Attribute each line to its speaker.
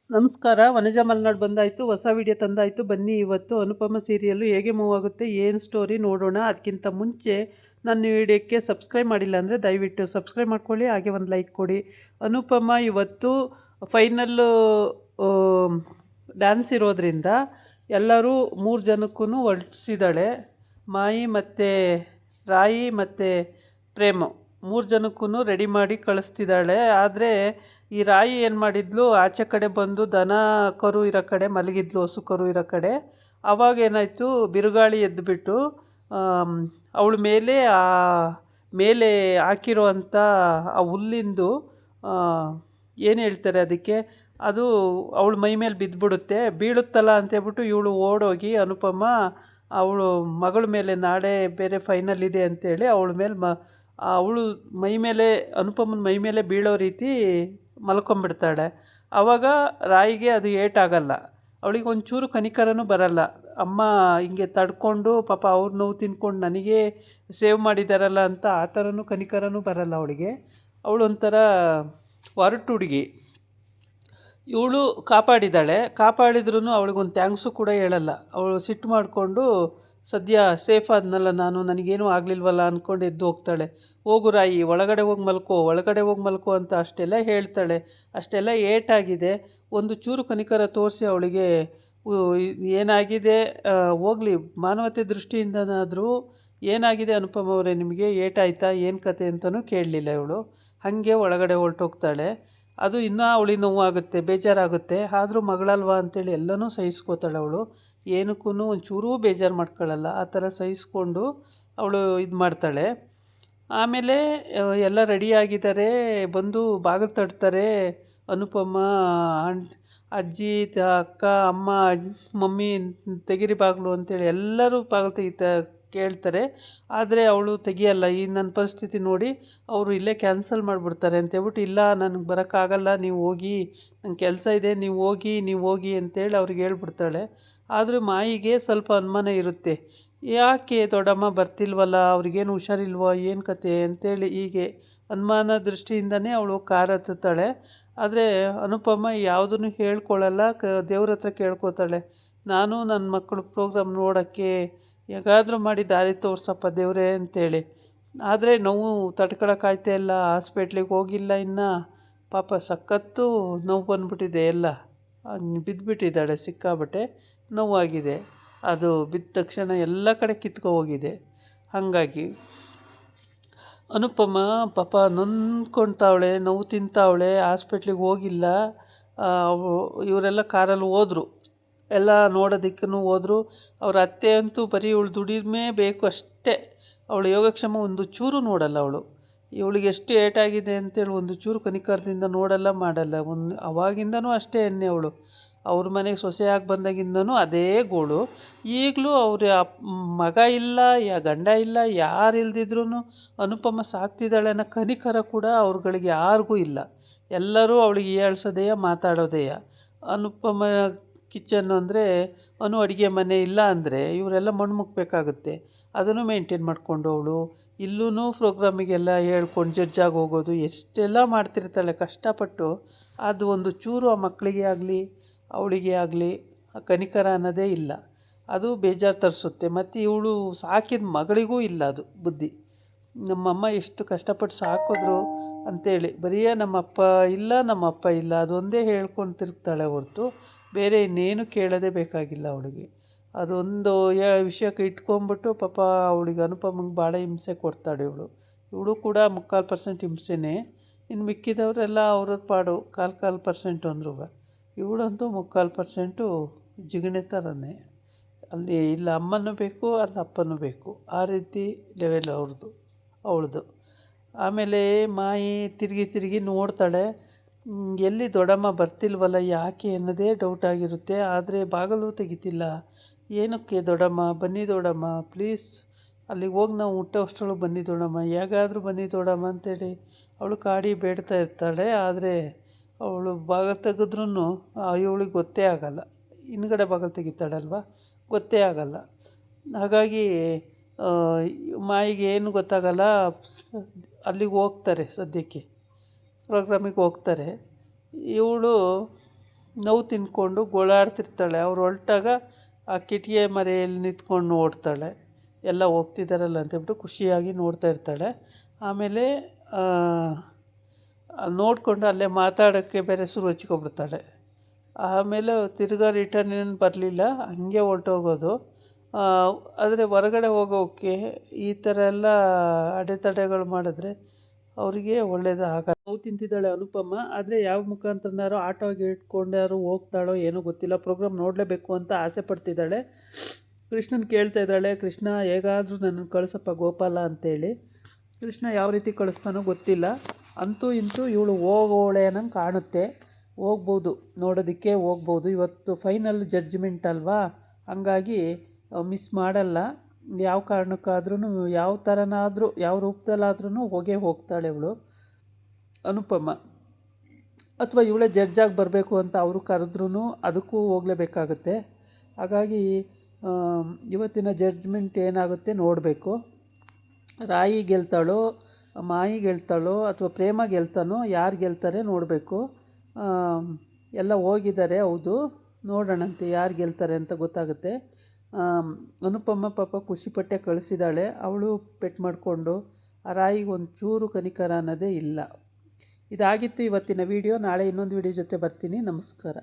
Speaker 1: ನಮಸ್ಕಾರ. ವನಜಾ ಮಲ್ನಾಡ್ ಬಂದಾಯಿತು, ಹೊಸ ವಿಡಿಯೋ ತಂದಾಯಿತು. ಬನ್ನಿ ಇವತ್ತು ಅನುಪಮ ಸೀರಿಯಲ್ಲು ಹೇಗೆ ಮೂವ್ ಆಗುತ್ತೆ, ಏನು ಸ್ಟೋರಿ ನೋಡೋಣ. ಅದಕ್ಕಿಂತ ಮುಂಚೆ ನನ್ನ ವಿಡಿಯೋಕ್ಕೆ ಸಬ್ಸ್ಕ್ರೈಬ್ ಮಾಡಿಲ್ಲ ಅಂದರೆ ದಯವಿಟ್ಟು ಸಬ್ಸ್ಕ್ರೈಬ್ ಮಾಡ್ಕೊಳ್ಳಿ, ಹಾಗೆ ಒಂದು ಲೈಕ್ ಕೊಡಿ. ಅನುಪಮ ಇವತ್ತು ಫೈನಲ್ಲು ಡ್ಯಾನ್ಸ್ ಇರೋದ್ರಿಂದ ಎಲ್ಲರೂ 3 ಜನಕ್ಕೂ ಹೊರಡಿಸಿದ್ದಾಳೆ. ಮಾಯಿ ಮತ್ತು ರಾಯಿ ಮತ್ತು ಪ್ರೇಮು 3 ಜನಕ್ಕೂ ರೆಡಿ ಮಾಡಿ ಕಳಿಸ್ತಿದ್ದಾಳೆ. ಆದರೆ ಈ ರಾಯಿ ಏನು ಮಾಡಿದ್ಲು, ಆಚೆ ಕಡೆ ಬಂದು ದನ ಕರು ಇರೋ ಕಡೆ ಮಲಗಿದ್ಲು, ಹಸು ಕರು ಇರೋ ಕಡೆ. ಆವಾಗ ಏನಾಯಿತು, ಬಿರುಗಾಳಿ ಎದ್ದುಬಿಟ್ಟು ಅವಳ ಮೇಲೆ ಮೇಲೆ ಹಾಕಿರೋ ಅಂಥ ಆ ಹುಲ್ಲಿಂದು ಏನು ಹೇಳ್ತಾರೆ ಅದಕ್ಕೆ, ಅದು ಅವಳ ಮೈ ಮೇಲೆ ಬಿದ್ದುಬಿಡುತ್ತೆ. ಬೀಳುತ್ತಲ್ಲ ಅಂತೇಳ್ಬಿಟ್ಟು ಇವಳು ಓಡೋಗಿ ಅನುಪಮ ಅವಳು ಮಗಳ ಮೇಲೆ ನಾಳೆ ಬೇರೆ ಫೈನಲ್ ಇದೆ ಅಂತೇಳಿ ಅವಳ ಮೇಲೆ ಅವಳು ಮೈ ಮೇಲೆ, ಅನುಪಮನ ಮೈ ಮೇಲೆ ಬೀಳೋ ರೀತಿ ಮಲ್ಕೊಂಬಿಡ್ತಾಳೆ. ಆವಾಗ ರಾಯಿಗೆ ಅದು ಏಟಾಗಲ್ಲ, ಅವಳಿಗೆ ಒಂಚೂರು ಕನಿಕರನೂ ಬರಲ್ಲ. ಅಮ್ಮ ಹಿಂಗೆ ತಡ್ಕೊಂಡು ಪಾಪ ಅವ್ರ ನೋವು ತಿನ್ಕೊಂಡು ನನಗೆ ಸೇವ್ ಮಾಡಿದಾರಲ್ಲ ಅಂತ ಆ ಥರನೂ ಕನಿಕರನೂ ಬರಲ್ಲ ಅವಳಿಗೆ. ಅವಳೊಂಥರ ಹೊರಟು ಹುಡುಗಿ. ಇವಳು ಕಾಪಾಡಿದ್ರೂ ಅವಳಿಗೊಂದು ಥ್ಯಾಂಕ್ಸು ಕೂಡ ಹೇಳಲ್ಲ. ಅವಳು ಸಿಟ್ಟು ಮಾಡಿಕೊಂಡು ಸದ್ಯ ಸೇಫ್ ಆದ್ನಲ್ಲ ನಾನು, ನನಗೇನೂ ಆಗಲಿಲ್ವಲ್ಲ ಅಂದ್ಕೊಂಡು ಎದ್ದು ಹೋಗ್ತಾಳೆ. ಹೋಗು ರಾಯಿ, ಒಳಗಡೆ ಹೋಗಿ ಮಲ್ಕೋ ಅಂತ ಅಷ್ಟೆಲ್ಲ ಹೇಳ್ತಾಳೆ. ಅಷ್ಟೆಲ್ಲ ಏಟಾಗಿದೆ, ಒಂದು ಚೂರು ಕನಿಕರ ತೋರಿಸಿ ಅವಳಿಗೆ ಏನಾಗಿದೆ, ಹೋಗಲಿ ಮಾನವತೆ ದೃಷ್ಟಿಯಿಂದನಾದರೂ ಏನಾಗಿದೆ ಅನುಪಮ ಅವರೇ, ನಿಮಗೆ ಏಟಾಯ್ತಾ, ಏನು ಕತೆ ಅಂತಲೂ ಕೇಳಲಿಲ್ಲ ಇವಳು. ಹಾಗೆ ಒಳಗಡೆ ಹೊರಟೋಗ್ತಾಳೆ. ಅದು ಇನ್ನೂ ಅವಳಿಗೆ ನೋವಾಗುತ್ತೆ, ಬೇಜಾರಾಗುತ್ತೆ. ಆದರೂ ಮಗಳಲ್ವಾ ಅಂತೇಳಿ ಎಲ್ಲನೂ ಸಹಿಸ್ಕೋತಾಳೆ ಅವಳು. ಏನಕ್ಕೂ ಒಂಚೂರೂ ಬೇಜಾರು ಮಾಡ್ಕೊಳ್ಳಲ್ಲ. ಆ ಥರ ಸಹಿಸ್ಕೊಂಡು ಅವಳು ಇದು ಮಾಡ್ತಾಳೆ. ಆಮೇಲೆ ಎಲ್ಲ ರೆಡಿಯಾಗಿದ್ದಾರೆ, ಬಂದು ಬಾಗಿಲು ತಟ್ತಾರೆ. ಅನುಪಮ, ಅಜ್ಜಿ, ಅಕ್ಕ, ಅಮ್ಮ, ಮಮ್ಮಿ ತೆಗೀರಿ ಬಾಗಿಲು ಅಂತೇಳಿ ಎಲ್ಲರೂ ಬಾಗಿಲು ಕೇಳ್ತಾರೆ. ಆದರೆ ಅವಳು ತೆಗಿಯಲ್ಲ. ಈ ನನ್ನ ಪರಿಸ್ಥಿತಿ ನೋಡಿ ಅವರು ಇಲ್ಲೇ ಕ್ಯಾನ್ಸಲ್ ಮಾಡಿಬಿಡ್ತಾರೆ ಅಂತೇಳ್ಬಿಟ್ಟು, ಇಲ್ಲ ನನಗೆ ಬರೋಕ್ಕಾಗಲ್ಲ, ನೀವು ಹೋಗಿ, ನಂಗೆ ಕೆಲಸ ಇದೆ, ನೀವು ಹೋಗಿ ಅಂತೇಳಿ ಅವ್ರಿಗೆ ಹೇಳ್ಬಿಡ್ತಾಳೆ. ಆದರೂ ಮಾಯಿಗೆ ಸ್ವಲ್ಪ ಅನುಮಾನ ಇರುತ್ತೆ, ಯಾಕೆ ದೊಡ್ಡಮ್ಮ ಬರ್ತಿಲ್ವಲ್ಲ, ಅವ್ರಿಗೇನು ಹುಷಾರಿಲ್ವೋ, ಏನು ಕತೆ ಅಂತೇಳಿ ಹೀಗೆ ಅನುಮಾನ ದೃಷ್ಟಿಯಿಂದನೇ ಅವಳು ಕಾರ್ ಹತ್ತುತ್ತಾಳೆ. ಆದರೆ ಅನುಪಮ ಯಾವುದನ್ನು ಹೇಳ್ಕೊಳ್ಳಲ್ಲ, ದೇವ್ರ ಹತ್ರ ಕೇಳ್ಕೊತಾಳೆ. ನಾನು ನನ್ನ ಮಕ್ಕಳು ಪ್ರೋಗ್ರಾಮ್ ನೋಡೋಕ್ಕೆ ಹೇಗಾದರೂ ಮಾಡಿ ದಾರಿ ತೋರ್ಸಪ್ಪ ದೇವರೇ ಅಂತೇಳಿ. ಆದರೆ ನೋವು ತಡ್ಕೊಳಕ್ಕಾಯ್ತಾ ಇಲ್ಲ, ಹಾಸ್ಪಿಟ್ಲಿಗೆ ಹೋಗಿಲ್ಲ ಇನ್ನು. ಪಾಪ ಸಖತ್ತು ನೋವು ಬಂದ್ಬಿಟ್ಟಿದೆ, ಎಲ್ಲ ಬಿದ್ದುಬಿಟ್ಟಿದ್ದಾಳೆ, ಸಿಕ್ಕಾಬಟ್ಟೆ ನೋವಾಗಿದೆ. ಅದು ಬಿದ್ದ ತಕ್ಷಣ ಎಲ್ಲ ಕಡೆ ಕಿತ್ಕೊ ಹೋಗಿದೆ. ಹಾಗಾಗಿ ಅನುಪಮ ಪಾಪ ನೊಂದ್ಕೊಳ್ತಾವಳೆ, ನೋವು ತಿಂತಾವಳೆ, ಹಾಸ್ಪಿಟ್ಲಿಗೆ ಹೋಗಿಲ್ಲ. ಇವರೆಲ್ಲ ಕಾರಲ್ಲಿ ಹೋದರು, ಎಲ್ಲ ನೋಡೋದಕ್ಕೂ ಹೋದರು. ಅವ್ರ ಅತ್ತೆ ಅಂತೂ ಬರೀ ಇವಳು ದುಡಿಮೆ ಬೇಕು ಅಷ್ಟೇ. ಅವಳು ಯೋಗಕ್ಷೇಮ ಒಂದು ಚೂರು ನೋಡಲ್ಲ ಅವಳು. ಇವಳಿಗೆ ಎಷ್ಟು ಏಟಾಗಿದೆ ಅಂತೇಳಿ ಒಂದು ಚೂರು ಕನಿಕರದಿಂದ ನೋಡಲ್ಲ, ಮಾಡಲ್ಲ. ಅವಾಗಿಂದನೂ ಅಷ್ಟೇ ಎನ್ನೆ ಅವಳು. ಅವ್ರ ಮನೆಗೆ ಸೊಸೆಯಾಗಿ ಬಂದಾಗಿಂದನೂ ಅದೇ ಗೋಳು. ಈಗಲೂ ಅವ್ರ ಮಗ ಇಲ್ಲ, ಗಂಡ ಇಲ್ಲ, ಯಾರು ಇಲ್ದಿದ್ರೂ ಅನುಪಮ ಸಾಕ್ತಿದ್ದಾಳೆ ಅನ್ನೋ ಕನಿಕರ ಕೂಡ ಅವ್ರುಗಳಿಗೆ ಯಾರಿಗೂ ಇಲ್ಲ. ಎಲ್ಲರೂ ಅವಳಿಗೆ ಹೀಯಾಳ್ಸೋದೆಯಾ, ಮಾತಾಡೋದೆಯಾ. ಅನುಪಮ ಕಿಚನ್ ಅಂದರೆ ಅಡುಗೆ ಮನೆ ಇಲ್ಲ ಅಂದರೆ ಇವರೆಲ್ಲ ಮಣ್ಣು ಮುಕ್ಕಬೇಕಾಗುತ್ತೆ. ಅದನ್ನು ಮೇಂಟೈನ್ ಮಾಡಿಕೊಂಡು ಅವಳು ಇಲ್ಲೂ ಪ್ರೋಗ್ರಾಮಿಗೆಲ್ಲ ಹೇಳ್ಕೊಂಡು ಜಡ್ಜಾಗಿ ಹೋಗೋದು, ಎಷ್ಟೆಲ್ಲ ಮಾಡ್ತಿರ್ತಾಳೆ ಕಷ್ಟಪಟ್ಟು. ಅದು ಒಂದು ಚೂರು ಆ ಮಕ್ಕಳಿಗೆ ಆಗಲಿ ಅವಳಿಗೆ ಆಗಲಿ ಆ ಕನಿಕರ ಅನ್ನೋದೇ ಇಲ್ಲ. ಅದು ಬೇಜಾರು ತರಿಸುತ್ತೆ. ಮತ್ತು ಇವಳು ಸಾಕಿದ ಮಗಳಿಗೂ ಇಲ್ಲ ಅದು ಬುದ್ಧಿ. ನಮ್ಮಮ್ಮ ಎಷ್ಟು ಕಷ್ಟಪಟ್ಟು ಸಾಕಿದ್ರು ಅಂಥೇಳಿ ಬರೀ ನಮ್ಮಪ್ಪ ಇಲ್ಲ ಅದೊಂದೇ ಹೇಳ್ಕೊಂಡು ತಿರುಗ್ತಾಳೆ ಹೊರತು ಬೇರೆ ಇನ್ನೇನು ಕೇಳೋದೇ ಬೇಕಾಗಿಲ್ಲ ಅವಳಿಗೆ. ಅದೊಂದು ವಿಷಯಕ್ಕೆ ಇಟ್ಕೊಂಬಿಟ್ಟು ಪಾಪ ಅವಳಿಗೆ ಅನುಪಮಂಗೆ ಭಾಳ ಹಿಂಸೆ ಕೊಡ್ತಾಳೆ ಇವಳು ಕೂಡ 3/4% ಹಿಂಸೆನೇ. ಇನ್ನು ಮಿಕ್ಕಿದವರೆಲ್ಲ ಅವ್ರವ್ರ ಪಾಡು 1/4% ಅಂದ್ರೂ. ಇವಳಂತೂ 3/4% ಜಿಗಣೆ ಥರನೇ. ಅಲ್ಲಿ ಇಲ್ಲ ಅಮ್ಮನೂ ಬೇಕು, ಅಲ್ಲಿ ಅಪ್ಪನೂ ಬೇಕು, ಆ ರೀತಿ ಲೆವೆಲ್ ಅವಳದು. ಆಮೇಲೆ ಮಾಯಿ ತಿರುಗಿ ನೋಡ್ತಾಳೆ, ಎಲ್ಲಿ ದೊಡ್ಡಮ್ಮ ಬರ್ತಿಲ್ವಲ್ಲ ಯಾಕೆ ಅನ್ನೋದೇ ಡೌಟ್ ಆಗಿರುತ್ತೆ. ಆದರೆ ಬಾಗಿಲು ತೆಗಿತಿಲ್ಲ. ಏನಕ್ಕೆ ದೊಡ್ಡಮ್ಮ, ಬನ್ನಿ ದೊಡ್ಡಮ್ಮ ಪ್ಲೀಸ್, ಅಲ್ಲಿಗೆ ಹೋಗಿ ನಾವು ಮುಟ್ಟೋಷ್ಟರೊಳಗೆ ಬನ್ನಿ ದೊಡ್ಡಮ್ಮ, ಹೇಗಾದರೂ ಬನ್ನಿ ದೊಡ್ಡಮ್ಮ ಅಂತೇಳಿ ಅವಳು ಕಾಡಿ ಬೇಡ್ತಾ ಇರ್ತಾಳೆ. ಆದರೆ ಅವಳು ಬಾಗಿಲು ತೆಗೆದ್ರೂ ಇವಳಿಗೆ ಗೊತ್ತೇ ಆಗಲ್ಲ. ಹಿಂದ್ಗಡೆ ಬಾಗಿಲು ತೆಗಿತಾಳಲ್ವ, ಗೊತ್ತೇ ಆಗಲ್ಲ. ಹಾಗಾಗಿ ಮಾಯಿಗೆ ಏನು ಗೊತ್ತಾಗಲ್ಲ. ಅಲ್ಲಿಗೆ ಹೋಗ್ತಾರೆ, ಸದ್ಯಕ್ಕೆ ಪ್ರೋಗ್ರಾಮಿಗೆ ಹೋಗ್ತಾರೆ. ಇವಳು ನೋವು ತಿಂದ್ಕೊಂಡು ಗೋಳಾಡ್ತಿರ್ತಾಳೆ. ಅವ್ರು ಹೊರಟಾಗ ಆ ಕಿಟಕಿಯ ಮರೆಯಲ್ಲಿ ನಿಂತ್ಕೊಂಡು ನೋಡ್ತಾಳೆ, ಎಲ್ಲ ಹೋಗ್ತಿದ್ದಾರಲ್ಲ ಅಂತೇಳ್ಬಿಟ್ಟು ಖುಷಿಯಾಗಿ ನೋಡ್ತಾ ಇರ್ತಾಳೆ. ಆಮೇಲೆ ನೋಡಿಕೊಂಡು ಅಲ್ಲೇ ಮಾತಾಡೋಕ್ಕೆ ಬೇರೆ ಶುರು ಹಚ್ಕೊಬಿಡ್ತಾಳೆ. ಆಮೇಲೆ ತಿರ್ಗಾ ರಿಟರ್ನ್ ಏನು ಬರಲಿಲ್ಲ, ಹಂಗೆ ಹೊರ್ಟೋಗೋದು. ಆದರೆ ಹೊರಗಡೆ ಹೋಗೋಕ್ಕೆ ಈ ಥರ ಎಲ್ಲ ಅಡೆತಡೆಗಳು ಮಾಡಿದ್ರೆ ಅವರಿಗೆ ಒಳ್ಳೇದು ಆಗಲ್ಲ. ನೋವು ತಿಂತಿದ್ದಾಳೆ ಅನುಪಮ. ಆದರೆ ಯಾವ ಮುಖಾಂತರನಾರು ಆಟೋಗೆ ಇಟ್ಕೊಂಡಾರು ಹೋಗ್ತಾಳೋ ಏನೋ ಗೊತ್ತಿಲ್ಲ. ಪ್ರೋಗ್ರಾಮ್ ನೋಡಲೇಬೇಕು ಅಂತ ಆಸೆ ಪಡ್ತಿದ್ದಾಳೆ. ಕೃಷ್ಣನ ಕೇಳ್ತಾ ಇದ್ದಾಳೆ, ಕೃಷ್ಣ ಹೇಗಾದರೂ ನನ್ನನ್ನು ಕಳಿಸಪ್ಪ ಗೋಪಾಲ ಅಂತೇಳಿ. ಕೃಷ್ಣ ಯಾವ ರೀತಿ ಕಳಿಸ್ತಾನೋ ಗೊತ್ತಿಲ್ಲ. ಅಂತೂ ಇಂತೂ ಇವಳು ಹೋಗೋಳೆ ಅನ್ನಂಗೆ ಕಾಣುತ್ತೆ. ಹೋಗ್ಬೋದು, ನೋಡೋದಕ್ಕೆ ಹೋಗ್ಬೋದು. ಇವತ್ತು ಫೈನಲ್ ಜಡ್ಜ್ಮೆಂಟ್ ಅಲ್ವಾ, ಹಂಗಾಗಿ ಮಿಸ್ ಮಾಡಲ್ಲ. ಯಾವ ಕಾರಣಕ್ಕಾದ್ರೂ, ಯಾವ ಥರನಾದರೂ, ಯಾವ ರೂಪದಲ್ಲಾದ್ರೂ ಹೋಗ್ತಾಳೆ ಇವಳು ಅನುಪಮ. ಅಥವಾ ಇವಳೇ ಜಡ್ಜಾಗಿ ಬರಬೇಕು ಅಂತ ಅವರು ಕರೆದ್ರೂ ಅದಕ್ಕೂ ಹೋಗಲೇಬೇಕಾಗುತ್ತೆ. ಹಾಗಾಗಿ ಇವತ್ತಿನ ಜಡ್ಜ್ಮೆಂಟ್ ಏನಾಗುತ್ತೆ ನೋಡಬೇಕು. ರಾಯಿ ಗೆಲ್ತಾಳೋ, ಮಾಯಿ ಗೆಲ್ತಾಳೋ, ಅಥವಾ ಪ್ರೇಮ ಗೆಲ್ತಾನೋ, ಯಾರು ಗೆಲ್ತಾರೆ ನೋಡಬೇಕು. ಎಲ್ಲ ಹೋಗಿದ್ದಾರೆ, ಹೌದು, ನೋಡೋಣಂತೆ ಯಾರು ಗೆಲ್ತಾರೆ ಅಂತ ಗೊತ್ತಾಗುತ್ತೆ. ಅನುಪಮ ಪಾಪ ಖುಷಿಪಟ್ಟೆ ಕಳಿಸಿದ್ದಾಳೆ. ಅವಳು ಪೆಟ್ಟು ಮಾಡಿಕೊಂಡು ಆ ರಾಯಿಗೆ ಒಂಚೂರು ಕನಿಕರ ಅನ್ನೋದೇ ಇಲ್ಲ. ಇದಾಗಿತ್ತು ಇವತ್ತಿನ ವಿಡಿಯೋ. ನಾಳೆ ಇನ್ನೊಂದು ವಿಡಿಯೋ ಜೊತೆ ಬರ್ತೀನಿ. ನಮಸ್ಕಾರ.